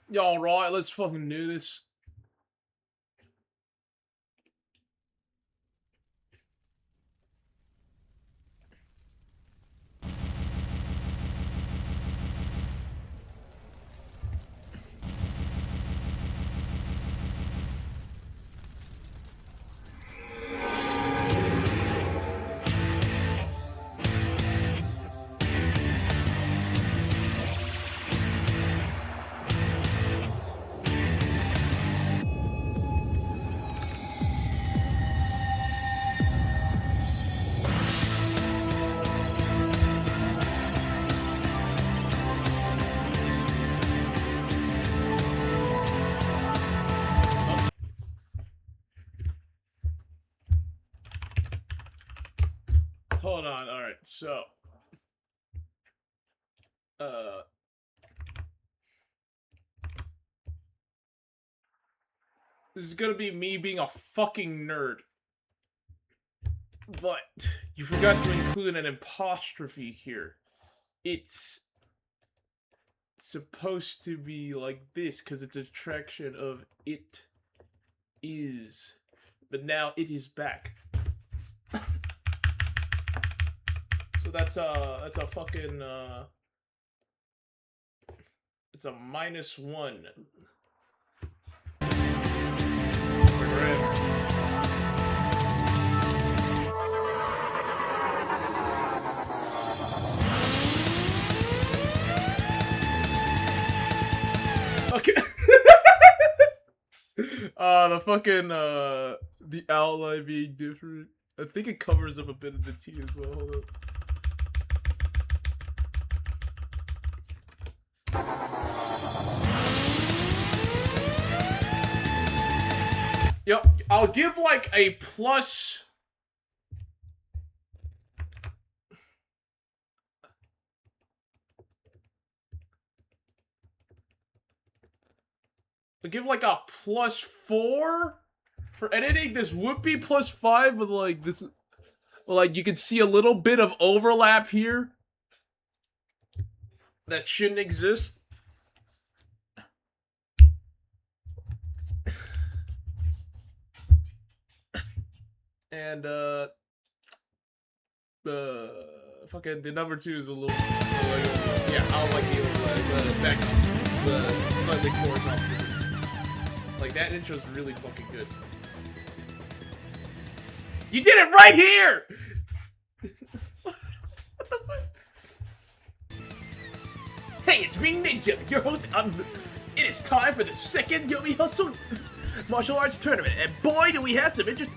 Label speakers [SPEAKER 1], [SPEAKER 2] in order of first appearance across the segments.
[SPEAKER 1] Y'all right, let's fucking do this. Hold on, alright, so. This is gonna be me being a fucking nerd. But you forgot to include an apostrophe here. It's supposed to be like this because it's a traction of it is. But now it is back. So that's a fucking it's a -1. Okay. The fucking the outline being different. I think it covers up a bit of the T as well. Hold up. Yep, I'll give like a plus. I'll give like a +4 for editing. This would be +5, but like this, like you can see a little bit of overlap here that shouldn't exist. And the fucking the number 2 is a little yeah, I don't like the back the slightly horizontal. Like that intro's really fucking good. You did it right here. What the fuck? Hey, it's me, Ninja, your host. It is time for the second YOMIH Hustle martial arts tournament, and boy, do we have some interest.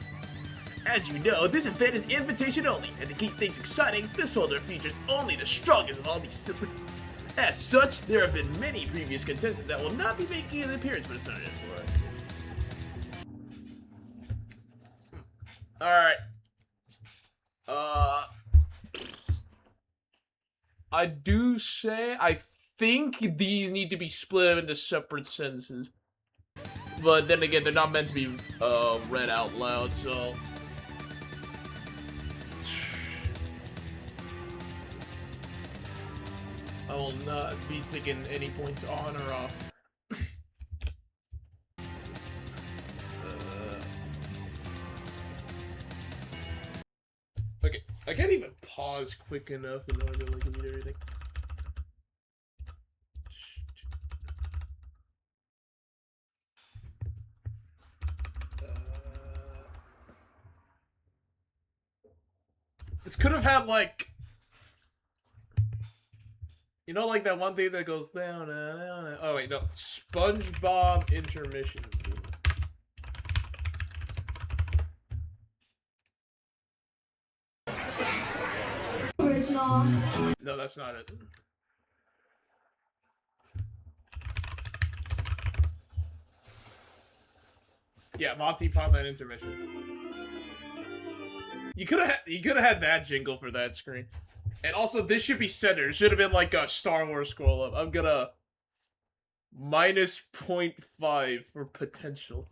[SPEAKER 1] As you know, this event is invitation only, and to keep things exciting, this folder features only the strongest of all these. As such, there have been many previous contestants that will not be making an appearance for this tournament. Alright. I do say, I think these need to be split into separate sentences. But then again, they're not meant to be read out loud, so... I will not be taking any points on or off. Okay, I can't even pause quick enough in order to like read everything. This could have had like, you know, like that one thing that goes down, down, down. Oh wait, no, SpongeBob intermission. Original. No, that's not it. Yeah, Monty Python intermission. You could have had that jingle for that screen. And also, this should be centered. It should have been like a Star Wars scroll up. I'm gonna -0.5 for potential.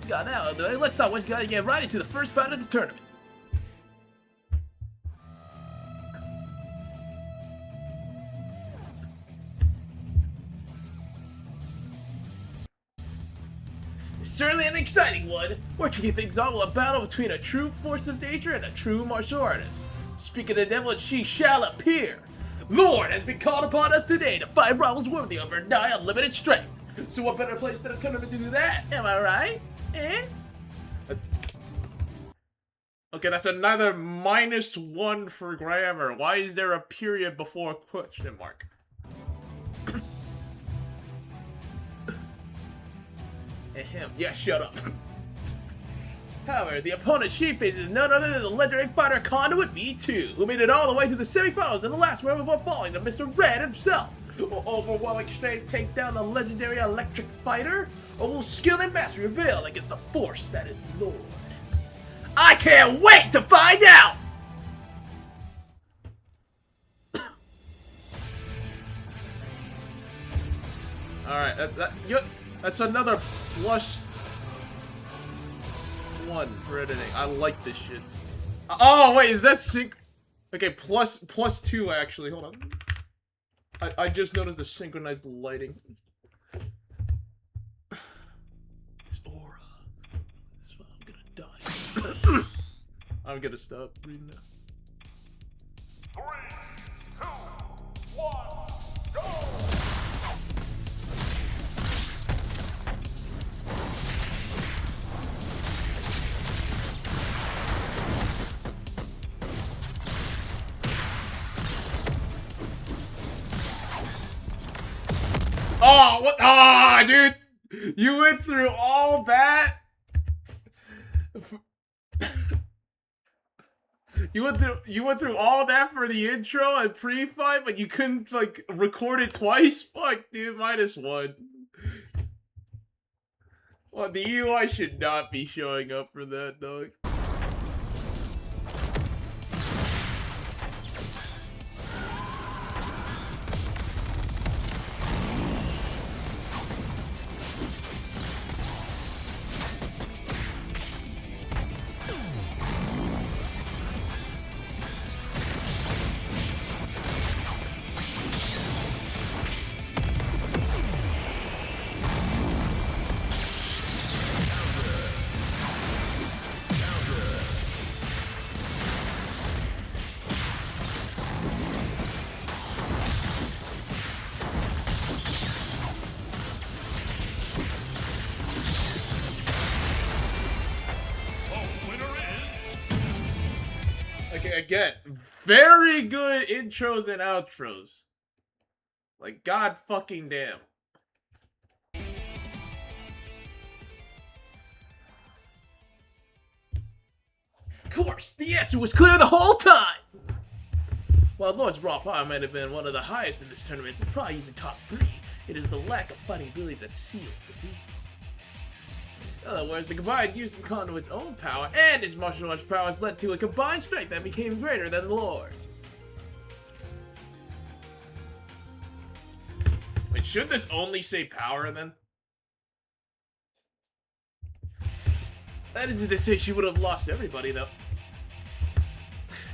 [SPEAKER 1] Yeah, now let's not waste time. Get right into the first round of the tournament. Certainly an exciting one. We're kicking things off with a battle between a true force of nature and a true martial artist. Speaking of the devil, she shall appear. Lord has been called upon us today to fight rivals worthy of her nigh unlimited strength. So what better place than a tournament to do that? Am I right? Eh? Okay, that's another -1 for grammar. Why is there a period before a question mark? Ahem. Yeah, shut up. However, the opponent she faces is none other than the legendary fighter Conduit V2, who made it all the way to the semifinals in the last round before falling to Mr. Red himself. Will overwhelming strength take down the legendary electric fighter, or will skill and mastery prevail against the force that is Lord? I can't wait to find out! Alright, that's another +1 for editing. I like this shit. Oh, wait, is that sync? Okay, +2 actually. Hold on. I just noticed the synchronized lighting. This aura. This one, I'm gonna die. I'm gonna stop reading now.
[SPEAKER 2] 3, 2, 1, go!
[SPEAKER 1] Oh, what? Ah, dude! You went through all that? You went through all that for the intro and pre-fight, but you couldn't, like, record it twice? Fuck, dude, -1. Well, the UI should not be showing up for that, dog. Okay, again, very good intros and outros. Like, god fucking damn. Of course, the answer was clear the whole time! While Lord's raw power might have been one of the highest in this tournament, probably even top 3, it is the lack of fighting ability that seals the deal. In other words, the combined use of Conduit's own power and his martial arts powers led to a combined strength that became greater than Lord's. Wait, should this only say power then? That isn't to say she would have lost everybody, though.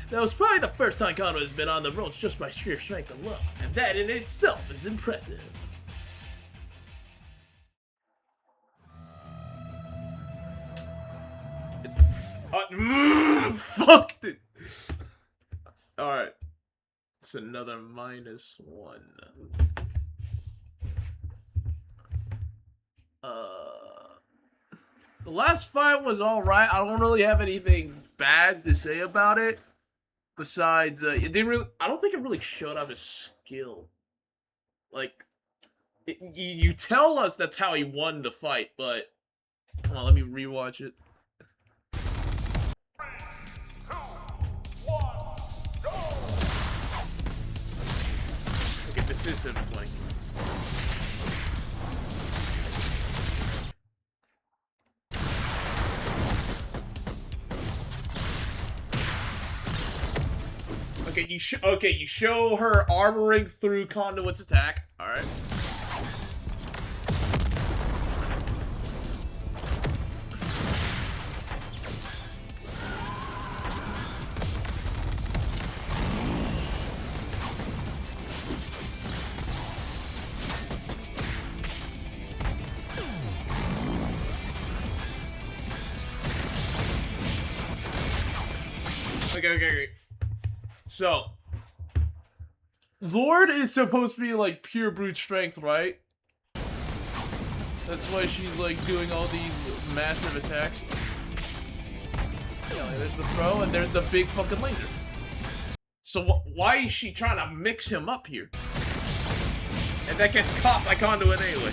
[SPEAKER 1] That was probably the first time Conduit has been on the ropes just by sheer strength alone, and that in itself is impressive. Fuck it. Alright. It's another -1. The last fight was alright. I don't really have anything bad to say about it. Besides, it didn't really. I don't think it really showed off his skill. Like, you tell us that's how he won the fight, but. Hold on, let me rewatch it.
[SPEAKER 2] 3, 2, 1, go!
[SPEAKER 1] Okay, this is him playing. Okay, you show her armoring through Conduit's attack. All right. okay. So, Lord is supposed to be like pure brute strength, right? That's why she's like doing all these massive attacks. Yeah, there's the pro and there's the big fucking laser. So why is she trying to mix him up here? And that gets caught by Conduit anyway.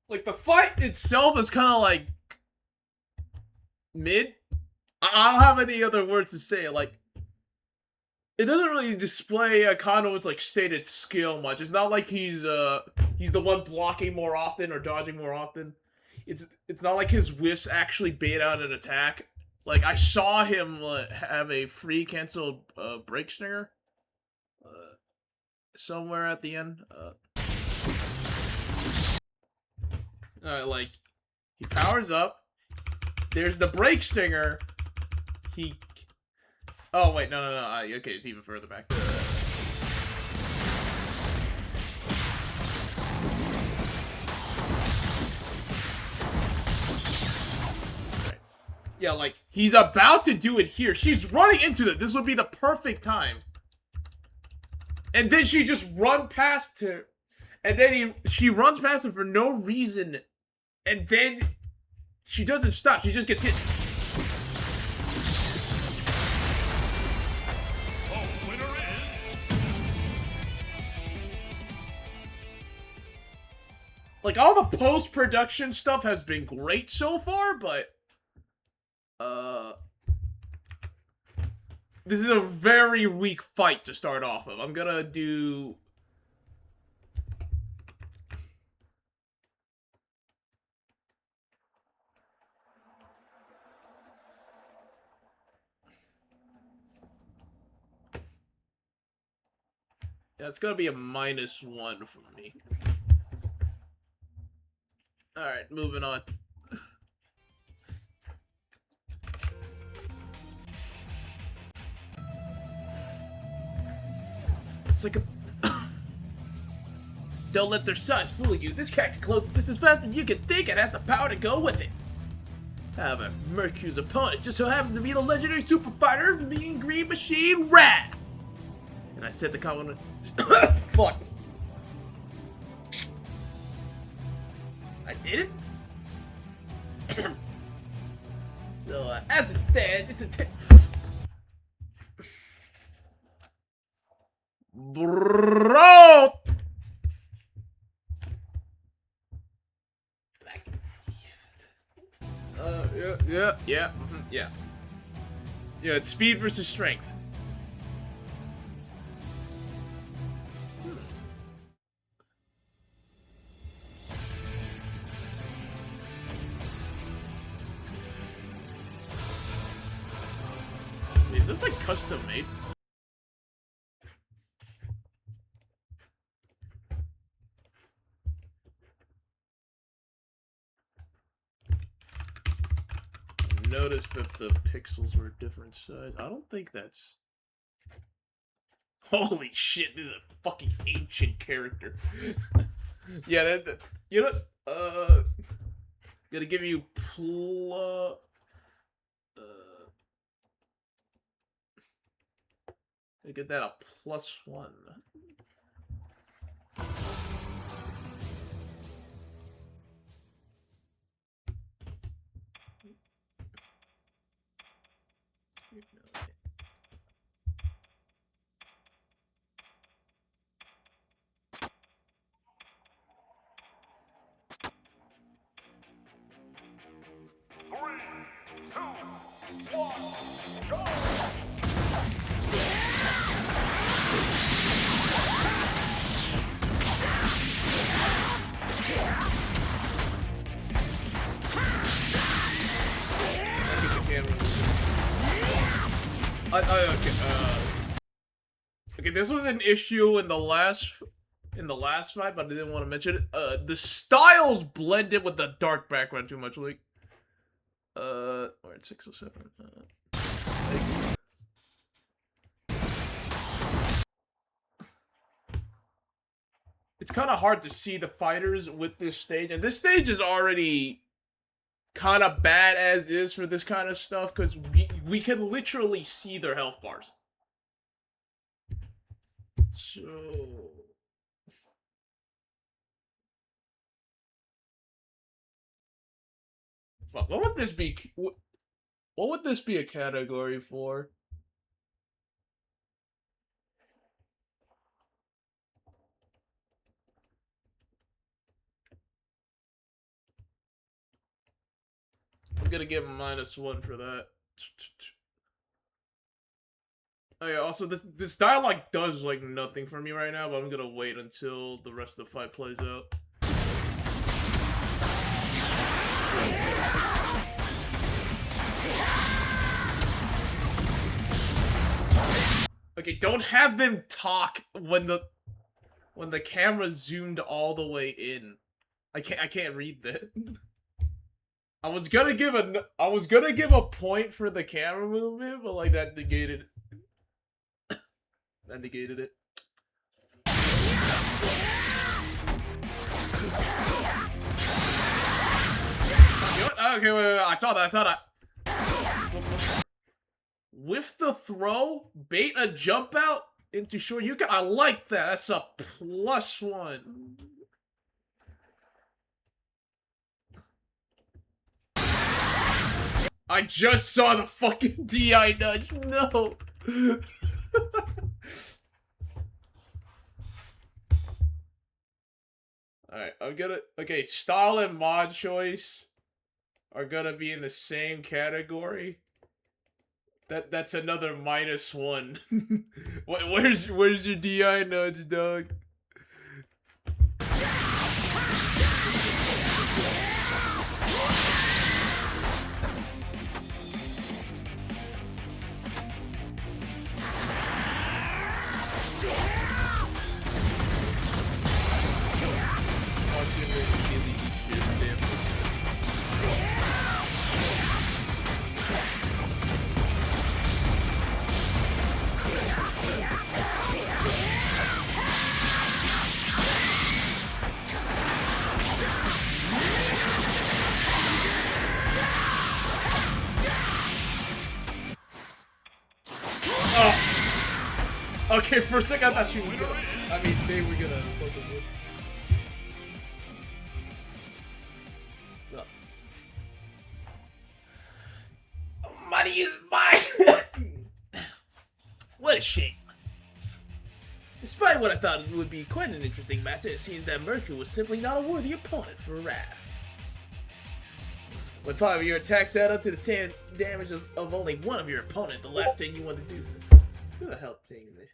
[SPEAKER 1] Like, the fight itself is kind of like mid. I don't have any other words to say. Like, it doesn't really display Conduit's like stated skill much. It's not like he's the one blocking more often or dodging more often. It's not like his whiffs actually bait out an attack. Like, I saw him have a free canceled break stinger somewhere at the end. Like, he powers up. There's the break stinger. Oh, wait, no. Okay, it's even further back. Right. Yeah, like, he's about to do it here. She's running into it. This would be the perfect time. And then she just run past her. And then she runs past him for no reason. And then she doesn't stop. She just gets hit.
[SPEAKER 2] The winner is...
[SPEAKER 1] Like, all the post-production stuff has been great so far, but this is a very weak fight to start off of. I'm gonna do... Yeah, it's gonna be a -1 for me. Alright, moving on. It's like a... Don't let their size fool you. This cat can close this as fast as you can think and has the power to go with it. However, Mercurew's opponent just so happens to be the legendary super fighter, Mean Green Machine Rat. And I said the comment. Fuck. I did it? So, as it stands, it's a... Bro! Yeah. Yeah, it's speed versus strength. Is this like custom made? Notice that the pixels were a different size. I don't think that's... Holy shit, this is a fucking ancient character. Yeah, that you know, gonna give you get that a +1.
[SPEAKER 2] Three, two, one, go!
[SPEAKER 1] Okay, this was an issue in the last fight, but I didn't want to mention it. The styles blended with the dark background too much. Like, we're at 607. It's kind of hard to see the fighters with this stage, and this stage is already kind of bad as is for this kind of stuff because we can literally see their health bars. So, fuck, what would this be? What would this be a category for? I'm gonna give him -1 for that. Oh yeah, also this dialogue does like nothing for me right now, but I'm gonna wait until the rest of the fight plays out. Okay, don't have them talk when the camera zoomed all the way in. I can't read that. I was gonna give a point for the camera movement, but like that negated it. Okay, wait, I saw that. With the throw, bait a jump out into Shoryuken. I like that. That's a +1. I just saw the fucking DI nudge. No. Alright, okay, style and mod choice are gonna be in the same category. That's another -1. Where's your DI nudge, dog? Okay, for a second I thought she was gonna. I mean, they were gonna focus it. No. Money is mine! What a shame. Despite what I thought would be quite an interesting match, it seems that Mercury was simply not a worthy opponent for Wrath. When 5 of your attacks add up to the same damage of only one of your opponent, the last thing you want to do. Who the hell taking this?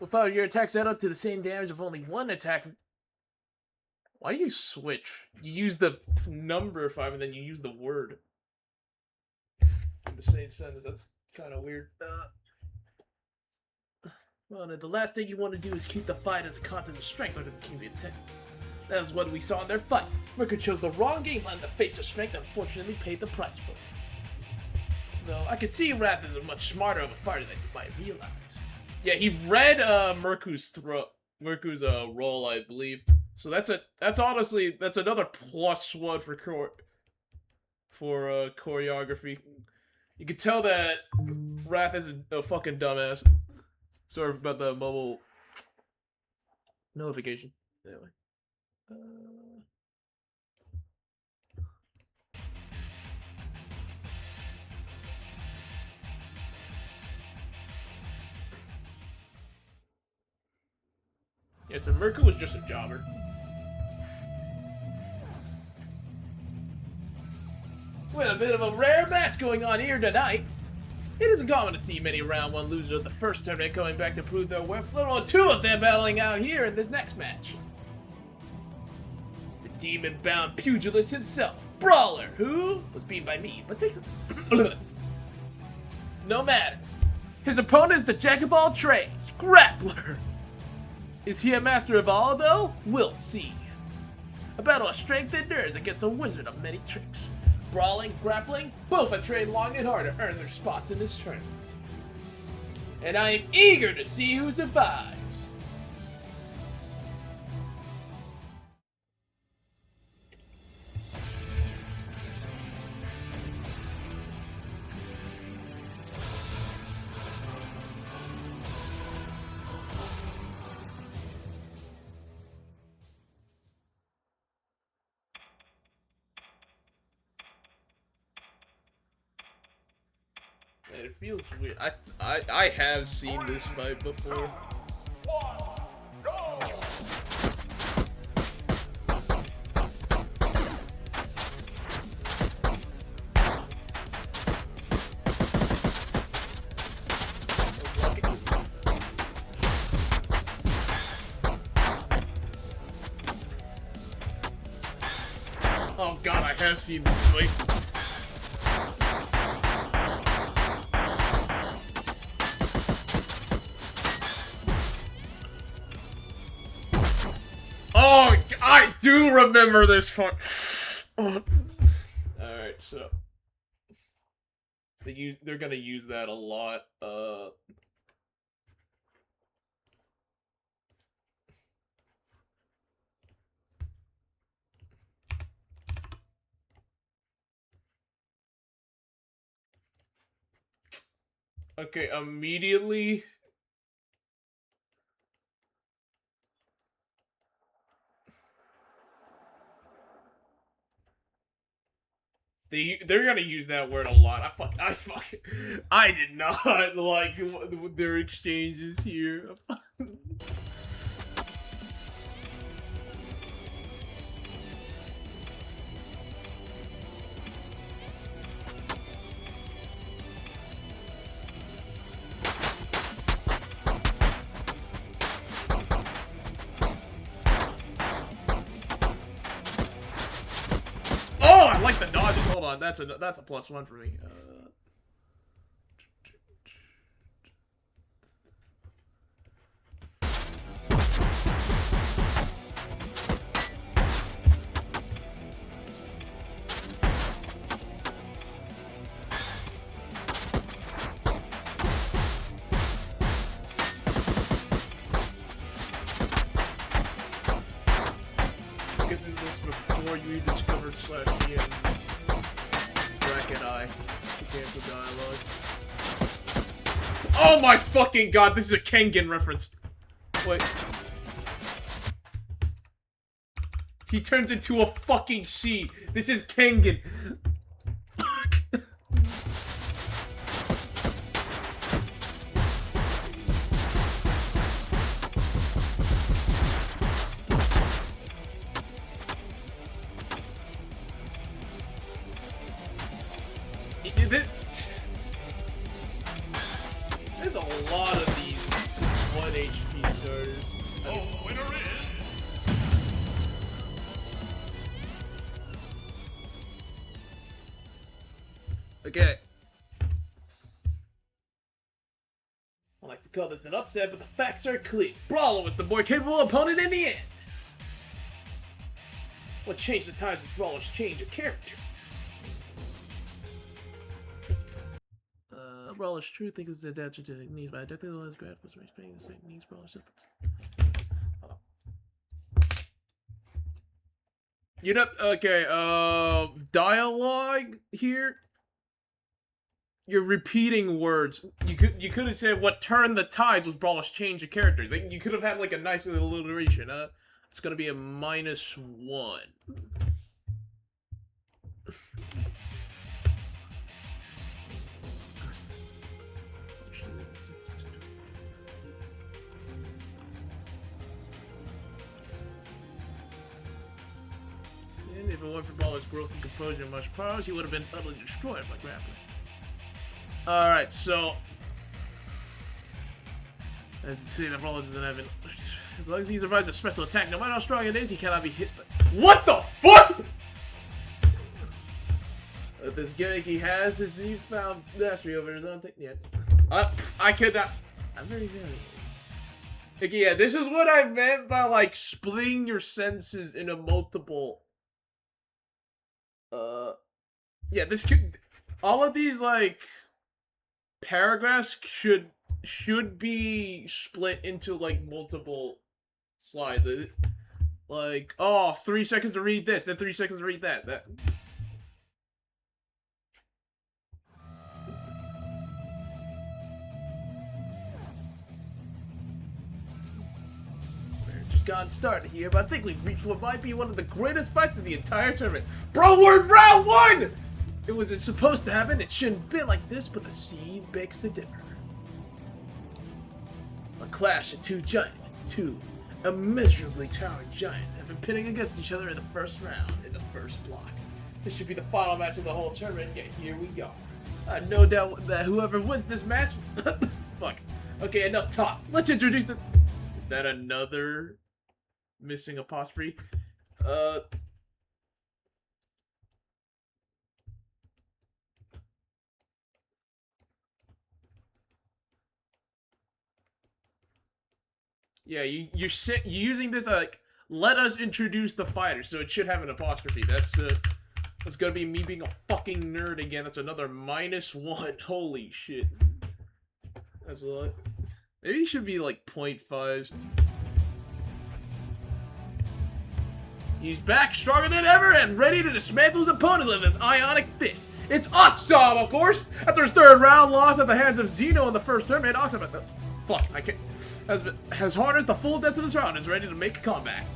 [SPEAKER 1] Well, 5 of your attacks add up to the same damage of only one attack. Why do you switch? You use the number 5 and then you use the word in the same sentence. That's kind of weird. Well, the last thing you want to do is keep the fight as a contest of strength under the King of 10. That is what we saw in their fight. Mercury chose the wrong game plan in the face of strength and unfortunately paid the price for it. Though I could see Wrath is a much smarter of a fighter than you might realize. Yeah, he read Mercu's role, I believe. So that's honestly another +1 for choreography. You can tell that Wrath is a fucking dumbass. Sorry about the mobile notification. Anyway. Yeah, so Mercury was just a jobber. With a bit of a rare match going on here tonight. It isn't common to see many round 1 losers of the first tournament coming back to prove their worth, let alone 2 of them battling out here in this next match. The demon-bound pugilist himself, Brawler, who was beaten by me, but takes it. No matter. His opponent is the jack of all trades, Grappler. Is he a master of all, though? We'll see. A battle of strength and nerves against a wizard of many tricks. Brawling, grappling, both have trained long and hard to earn their spots in this tournament. And I am eager to see who survives. It feels weird. I have seen this fight before.
[SPEAKER 2] 1, go!
[SPEAKER 1] Oh god, I have seen this fight. Oh, I do remember this fight. Oh. Alright, so they're gonna use that a lot. Okay, immediately. They're gonna use that word a lot. I did not like their exchanges here. Oh, I like the dodges. Hold on, that's a +1 for me. I guess is this before you discovered /E and bracket I to cancel dialogue. Oh my fucking god, this is a Kengan reference. Wait. He turns into a fucking she. This is Kengan. There's a lot of these 1 HP starters.
[SPEAKER 2] The winner is...
[SPEAKER 1] Okay. I like to call this an upset, but the facts are clear. Brawler was the more capable opponent in the end. What changed the times is Brawler's change of character. Brawler's true thinks it's adapted to needs, but I don't think the last graph was expanding the same needs Brawler's symptoms. You know, okay, dialogue here. You're repeating words. You could have said what turned the tides was Brawler's change of character. You could have had like a nice little alliteration. It's gonna be a -1. And if it weren't for Baller's growth and composure and much powers, he would have been utterly destroyed by grappling. Alright, so... As you see, that Baller doesn't have an... As long as he survives a special attack, no matter how strong it is, he cannot be hit by... What the fuck?! This gimmick he has is he found mastery over his own technique. I could not... I'm very good. Okay, yeah, this is what I meant by, like, splitting your senses into multiple... Yeah, this could... All of these, like... paragraphs should be split into, like, multiple slides. Like, oh, 3 seconds to read this, then 3 seconds to read that. Just gotten started here, but I think we've reached what might be one of the greatest fights of the entire tournament. Bro, we're in round 1! It wasn't supposed to happen, it shouldn't be like this, but the scene begs to differ. A clash of two immeasurably towering giants have been pitting against each other in the first round, in the first block. This should be the final match of the whole tournament, yet here we are. No doubt that whoever wins this match... Fuck. Okay, enough talk. Let's introduce the... Is that another missing apostrophe? Yeah, you're using this like, let us introduce the fighter, so it should have an apostrophe. That's gonna be me being a fucking nerd again. That's another -1. Holy shit. That's what. Maybe it should be like 0.5. He's back stronger than ever and ready to dismantle his opponent with his ionic fist. It's Oxom, of course! After his third round loss at the hands of Xeno in the first tournament, Oxom fuck, I can't... Has harnessed the full depth of his round and is ready to make a comeback.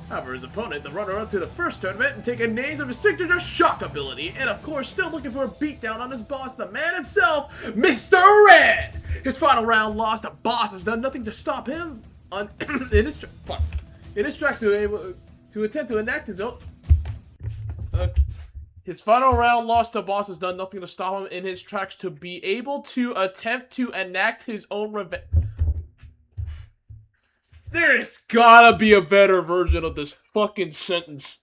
[SPEAKER 1] However, his opponent, the runner-up to the first tournament, and taking names of his signature shock ability, and of course still looking for a beatdown on his boss, the man himself, Mr. Red! His final round loss, the boss has done nothing to stop him in his tracks to attempt to enact his own... His final round loss to boss has done nothing to stop him in his tracks to be able to attempt to enact his own revenge. There's gotta be a better version of this fucking sentence.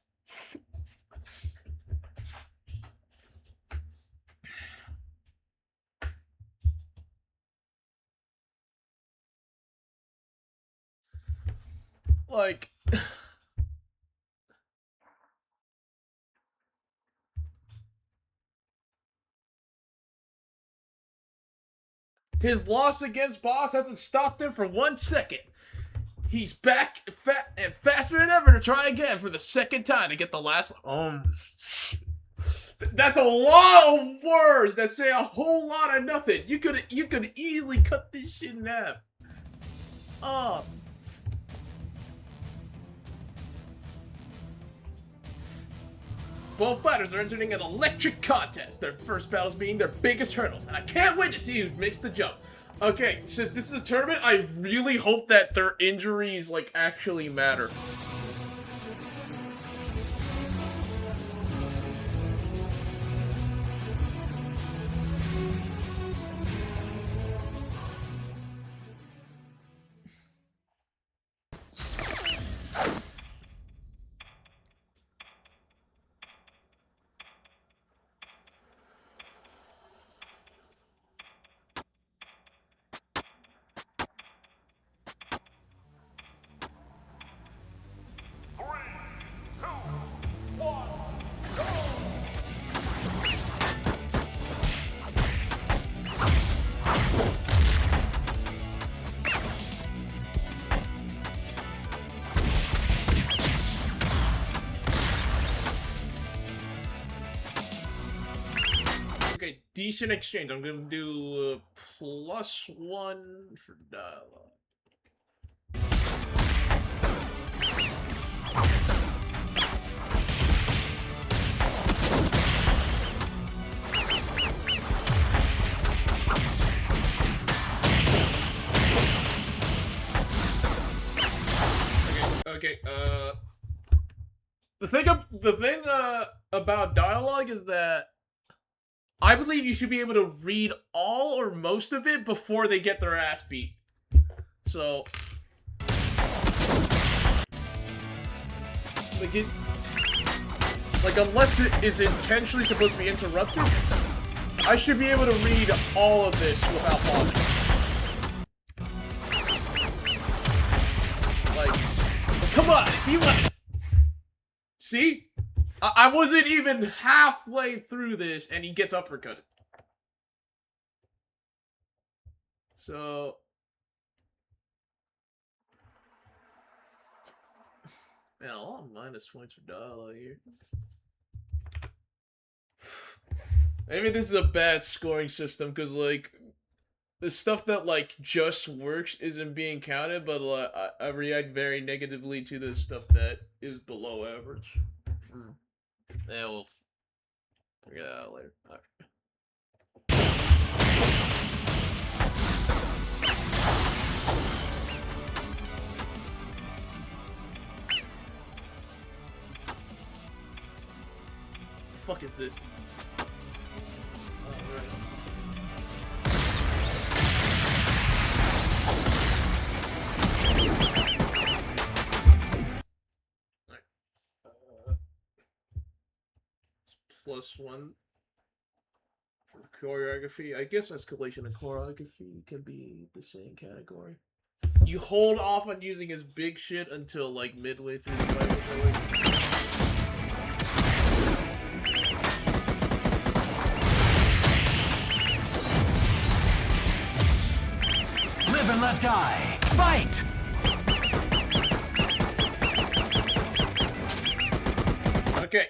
[SPEAKER 1] Like... His loss against Boss hasn't stopped him for 1 second. He's back and faster than ever to try again for the second time to get the last... That's a lot of words that say a whole lot of nothing. You could easily cut this shit in half. Both fighters are entering an electric contest, their first battles being their biggest hurdles, and I can't wait to see who makes the jump. Okay, since this is a tournament, I really hope that their injuries, like, actually matter. Decent exchange. I'm gonna do +1 for dialogue. Okay, the thing about dialogue is that I believe you should be able to read all or most of it before they get their ass beat. So, like unless it is intentionally supposed to be interrupted, I should be able to read all of this without pausing. Like, come on, if you want. See? I wasn't even halfway through this, and he gets uppercutted. So... Man, a lot of minus points for dialogue here. Maybe this is a bad scoring system, because, like, the stuff that, like, just works isn't being counted, but I react very negatively to the stuff that is below average. Yeah, we'll figure that out later. All right. The fuck is this? Oh, right. +1 for choreography. I guess escalation and choreography can be the same category. You hold off on using his big shit until like midway through the fight.
[SPEAKER 3] Live and let die. Fight!
[SPEAKER 1] Okay.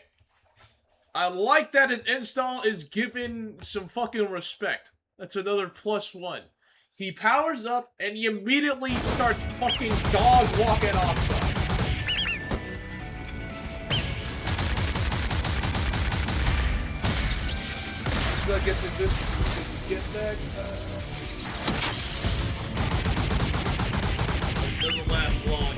[SPEAKER 1] I like that his install is given some fucking respect. That's another +1. He powers up and he immediately starts fucking dog walking off side. So I guess it just get back. It doesn't last long.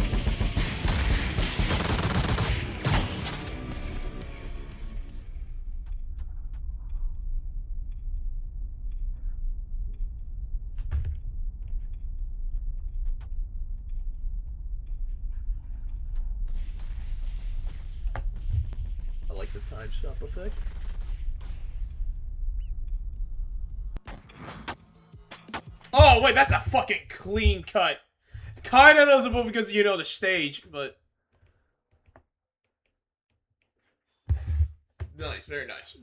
[SPEAKER 1] I like the time stop effect. Oh, wait, that's a fucking clean cut. Kinda noticeable because you know the stage, but... Nice, very nice.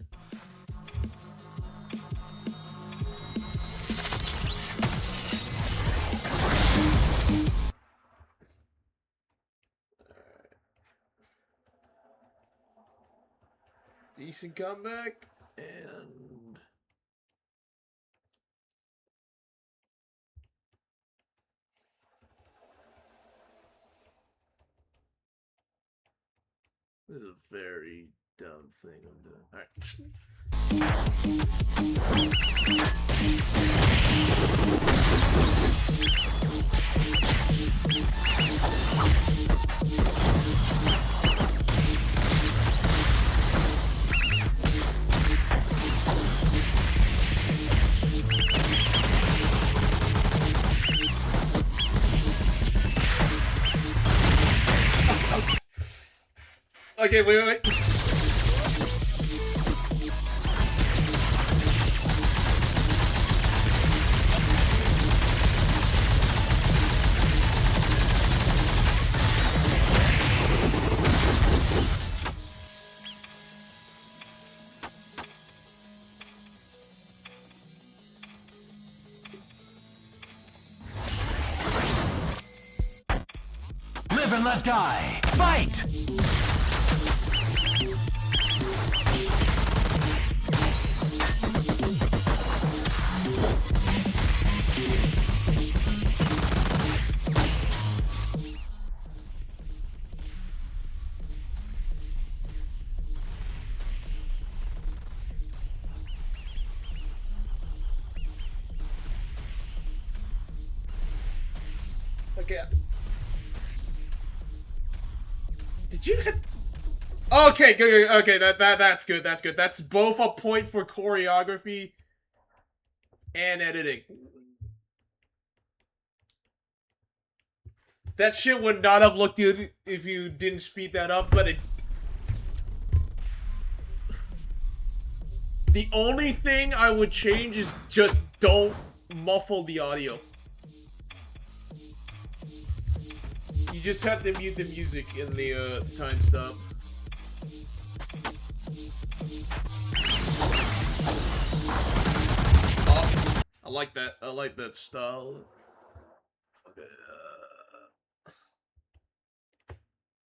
[SPEAKER 1] Decent comeback, and... This is a very dumb thing I'm doing. Alright. Okay, wait.
[SPEAKER 3] Live and let die. Fight!
[SPEAKER 1] Okay. Did you Okay, good. Okay, that's good. That's good. That's both a point for choreography and editing. That shit would not have looked good if you didn't speed that up, but it. The only thing I would change is just don't muffle the audio. You just have to mute the music in the time stop. Oh, I like that. I like that style. Okay,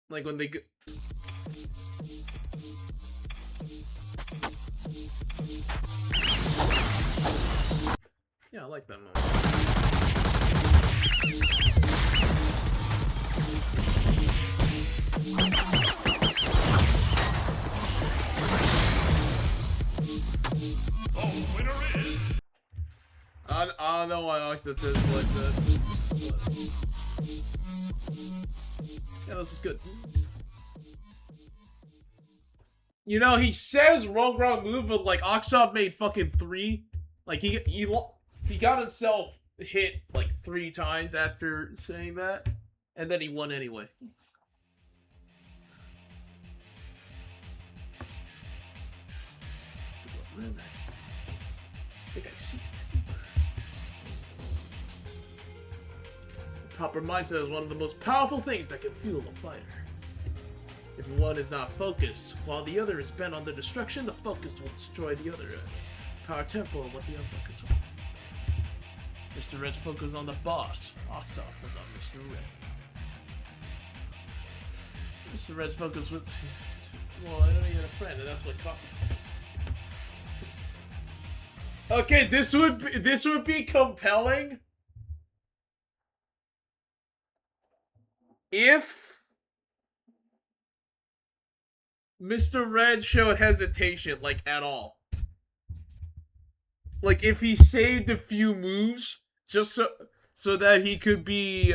[SPEAKER 1] like when they go. Yeah, I like that moment.
[SPEAKER 2] The winner is.
[SPEAKER 1] I don't know why Oxford says like that. Yeah, this is good. You know, he says wrong move, but like Oxop made fucking 3. Like he got himself hit like 3 times after saying that, and then he won anyway. I think I see it. The proper mindset is one of the most powerful things that can fuel a fighter. If one is not focused, while the other is bent on the destruction, the focused will destroy the other. Power tenfold what the unfocused will. Mr. Red's focus on the boss. Oxop was on Mr. Red. Mr. Red's focus with. Well, I don't even have a friend, and that's what cost him. Okay, this would be compelling if Mr. Red showed hesitation, like, at all. Like, if he saved a few moves, just so that he could be,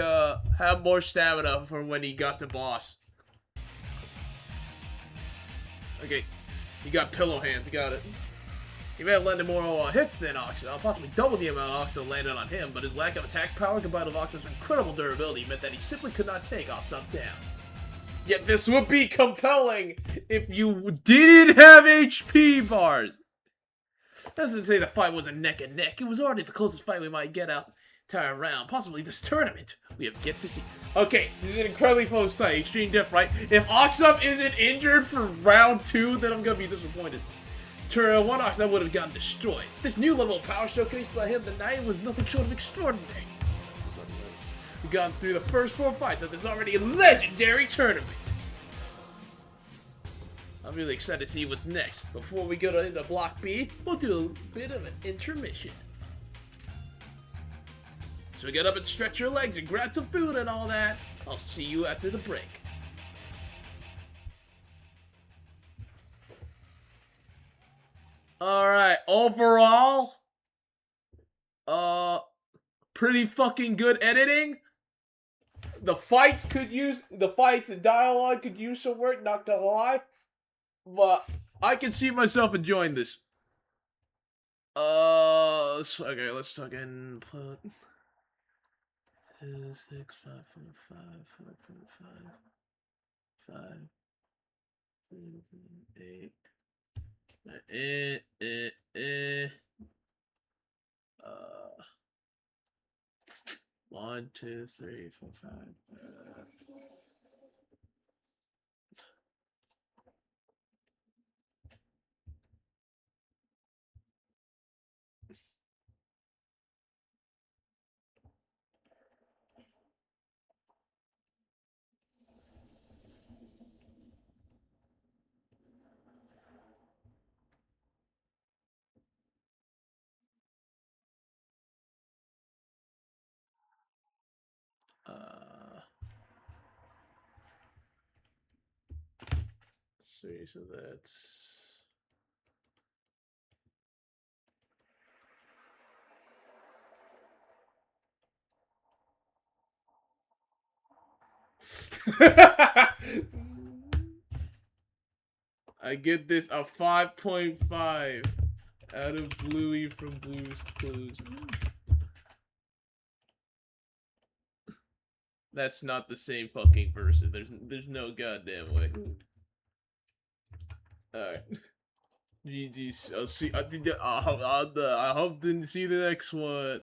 [SPEAKER 1] have more stamina for when he got to boss. Okay, you got pillow hands, got it. He may have landed more hits than Oxo, possibly double the amount Oxo landed on him, but his lack of attack power combined with Oxo's incredible durability meant that he simply could not take Oxo down. Yet this would be compelling if you didn't have HP bars. Doesn't say the fight was a neck and neck. It was already the closest fight we might get out entire round, possibly this tournament. We have yet to see. Okay, this is an incredibly close fight. Extreme Diff, right? If Oxup isn't injured for round 2, then I'm gonna be disappointed. Turn 1 Oxup would have gotten destroyed. This new level of power showcased by him tonight was nothing short of extraordinary. We've gone through the first 4 fights of this already legendary tournament. I'm really excited to see what's next. Before we go to Block B, we'll do a bit of an intermission. So get up and stretch your legs and grab some food and all that. I'll see you after the break. Alright, overall, pretty fucking good editing. The fights and dialogue could use some work, not gonna lie. But I can see myself enjoying this. Okay, let's talk input. 2, 6, 5.5, 5.5, 5, 8. 1, 2, 3, 4, 5. See, so that's I get this a 5.5 out of Bluey from Blue's Clues. That's not the same fucking person. There's no goddamn way. Alright. GG's. I'll see. I hope to see the next one.